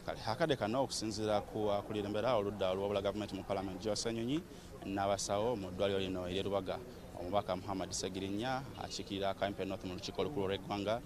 kale akadde kano okusinziira ku kulirembera oludda olw'obula gavumenti mu Parliament Joe Ssenyonyi n'abasawo mu ddwaliro lino ery'Erubaga omubaka Muhammad Ssegirinnya akiikirira Kawempe North mu lukiiko olukulu lw'eggwanga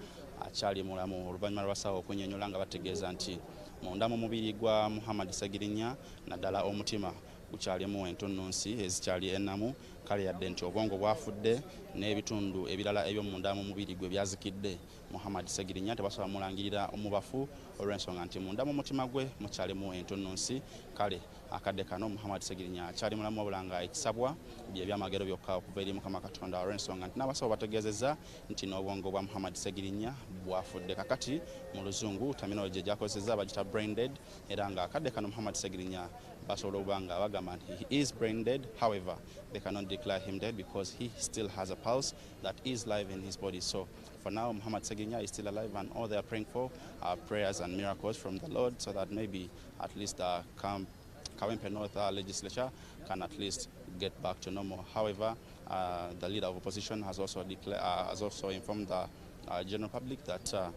akyali mulamu oluvannyuma lw'abasawo okunnyonnyola nga bategeeza nti munda mu mubiri gwa Muhammad Ssegirinnya naddala omutima gukyalimu entunnunsi ezikyali ennamu kale yadde nti obwongo bwafudde n'ebitundu ebirala eby'omunda mu mubiri gwe byazikidde Muhammad Ssegirinnya tebasobola mulangirira omubafu olw'ensonga nti munda mu mutima gwe mukyalimu entunnunsi kale akadde kano Muhammad Ssegirinnya akyali mulamu wabula nga ekisabwa bye byamagero byokka okuva eri Mukama Katonda olw'ensonga nti n'abasawo bategeezezza nti n'obwongo bwa Muhammad Ssegirinnya bwafudde kakati mu luzungu terminology gyakozesezza bagita brain dead era nga akadde kano Muhammad Ssegirinnya basobola obanga bagamba nti he is brain dead, however they cannot declare him dead because he still has a pulse that is live in his body. So for now Muhammad Ssegirinnya is still alive and all they are praying for are prayers and miracles from the Lord so that maybe at least Kawempe North legislature can at least get back to normal. However, the leader of opposition has also informed the general public that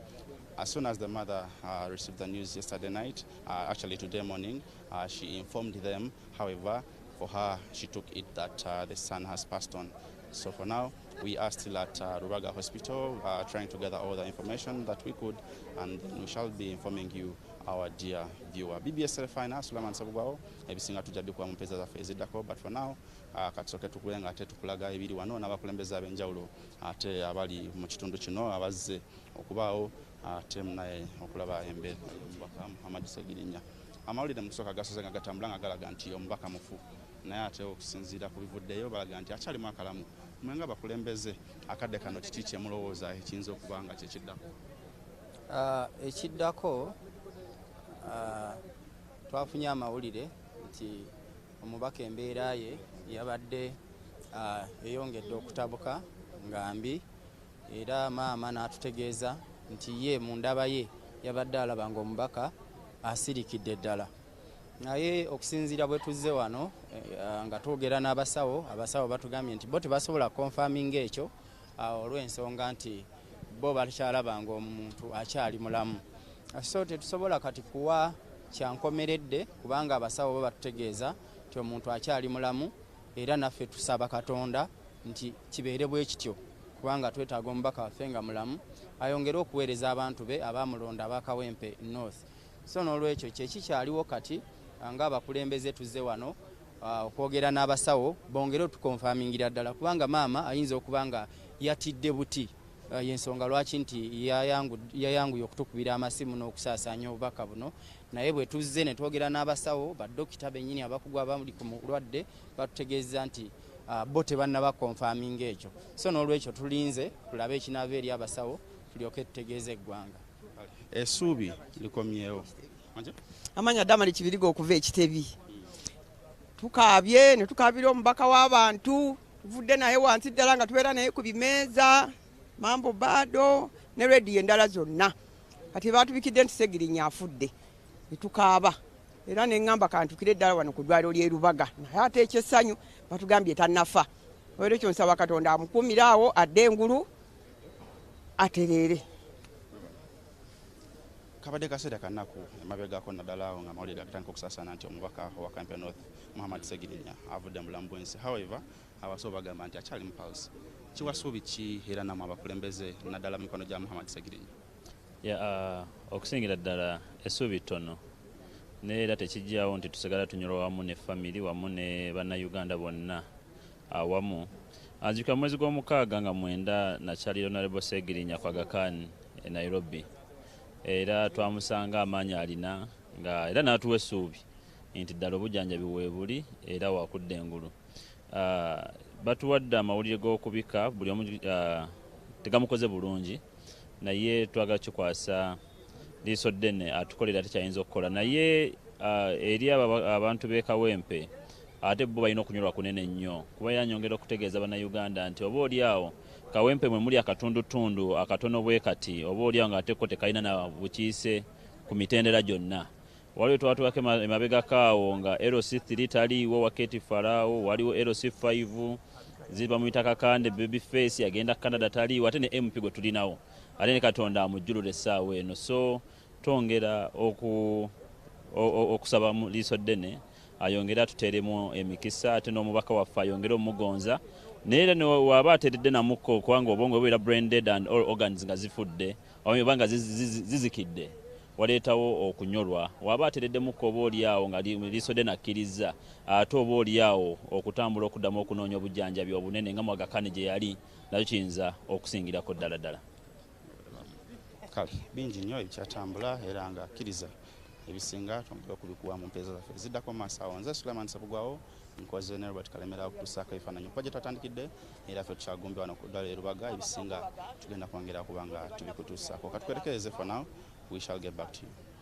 as soon as the mother received the news yesterday night, actually today morning, she informed them. However, for her, she took it that the son has passed on. So for now, we are still at Rubaga Hospital, trying to gather all the information that we could, and we shall be informing you, our dear viewer. BBS Refiner, Suleiman Sabugwao, ebisinga tujabikwa mpeza za fezidako, but for now, katusoke tukulenga ate tukulaga ebiri wano n'abakulembeze ab'enjawulo ate abali mu kitundu kino abazze okubaawo ate naye okulaba embeera y'omubaka Muhammad Ssegirinnya. Amawulire mu kusooka gasoze nga gatambula nga galaga nti omubaka mufu naye ate okusinziira ku bivuddeyo balaga nti akyalimu akalamu. Mmwe nga bakulembeze akadde kano kiki kye mulowooza ekiyinza okuba nga kye kiddako? Ekiddako twafunye amawulire nti omubaka embeera ye yabadde eyongedde okutabuka nga mbi era maama n'atutegeeza nti ye mu ndaba ye yabadde alaba nga omubaka asirikidde ddala. Naye okusinziira bwe tuzze wano nga twogera n'abasawo, abasawo batugambye nti bo tebasobola konfaminga ekyo olw'ensonga nti bo bakyalaba nga omuntu akyali mulamu. So tetusobola kati kuwa kyankomeredde kubanga abasawo bo batutegeeza nti omuntu akyali mulamu era naffe tusaba Katonda nti kibeere bwe kityo kubanga twetaaga omubaka waffe nga mulamu ayongere okuweereza abantu be abamulonda aba Kawempe North. So n'olwekyo kyekikyaliwo kati nga abakulembeze tuzze wano okwogera n'abasawo bongere otukonfamingira ddala kubanga maama ayinza okuba nga yatidde buti yensonga lwaki nti yayanguye okutukubira amasimu n'okusaasaanya obubaka buno. Naye bwe tuzze ne twogera n'abasawo baddokita bennyini abakugu abali ku mulwadde batutegeeza nti bo tebannaba konfaminga ekyo. So n'olwekyo tulinze tulabe ekinaava eri abasawo tulyoke tutegeeze eggwanga. Essuubi likomyewo. Amanya Damali Kibiriga okuva ekitebi. Tukaabye ne tukaabira omubaka w'abantu tuvudde naye wansi ddala nga tubeera naye ku bimeeza mambo bado ne rediyo endala zonna kati batubikidde nti Ssegirinnya afudde ne tukaaba era ne ŋŋamba kantukire ddala wano ku ddwaliro ly'e Rubaga naye ate ekyessanyu batugambye tannafa. Olwekyo nsaba Katonda amukuumire awo adde engulu atereere. Kabadde kaseera kanaku emabegako naddala awo nga amawulire agatandika okusaasaana nti omubaka wa Kawempe North Muhammad Ssegirinnya avudde mu bulamu bw'ensi. However, abasawo bagamba nti akyali mu pulse. Kiwasuubi ki era namwe abakulembeze naddala mu mikono gya Muhammad Ssegirinnya? Okusingira ddala essuubi ttono neera tekijjawo nti tusigala tunyolwa wamu ne family wamu ne bannayuganda bonna awamu. Anzika mwezi gw'omukaaga nga 9 nakyali Honorable Ssegirinnya kwa Aga Khan e Nairobi. Era twamusanga amaanyi alina nga era n'atuwa essuubi nti ddala obujjanjabi weebuli era wakudde engulu. Batuwadde amawulire g'okubika buli omu tegamukoze bulungi naye twagala kikwasa liiso ddene atukolera tekyayinza okukola naye eri abantu b'e Kawempe ate bo balina okunyolwa kunene nnyo kuba yanyongera okutegeeza bannayuganda nti oba oli awo Kawempe mwe muli akatundutundu akatono bwe kati oba oli awo nga ateko tekalina na bukiise ku mitendera gyonna. Waliwo twatuwako emabegakaawo nga LC3 taliiwo Waketi Farao, waliwo LC5 ziba mu mitaka Kande Babyface yagenda Canada taliiwo ate ne MP gwe tulinawo ate ne Katonda amujjulule essaawa eno. So twongera okusaba mu liiso ddene ayongere atuteeremu emikisa ate n'omubaka waffe ayongere omugonza naye waba ateeredde namukko kubanga obwongo bubeera branded and all organs nga zifudde oba nga zizikidde waleetawo okunyolwa waba ateeredde mukko oba oliawo nga liiso ddene akkiriza ate oba oliawo okutambula okuddamu okunoonya obujjanjabi obunene nga mwagakane gye yali nakyo kiyinza okusingirako ddala ddala. Kale bingi nnyo ebikyatambula era nga akkiriza ebisinga twongera okubikuwa mu mpeeza zaffe ziddako mu maaso awo. Nze Suleiman Sabugwawo nkoze ne Robert Kalemera okutusaako ebifaananyi okuva gye twatandikidde era ffe tukyagumbe wano ku ddwaliro e Lubaga ebisinga tugenda kwongera kuba nga tubikutuusaako. Katukerekereze for now, we shall get back to you.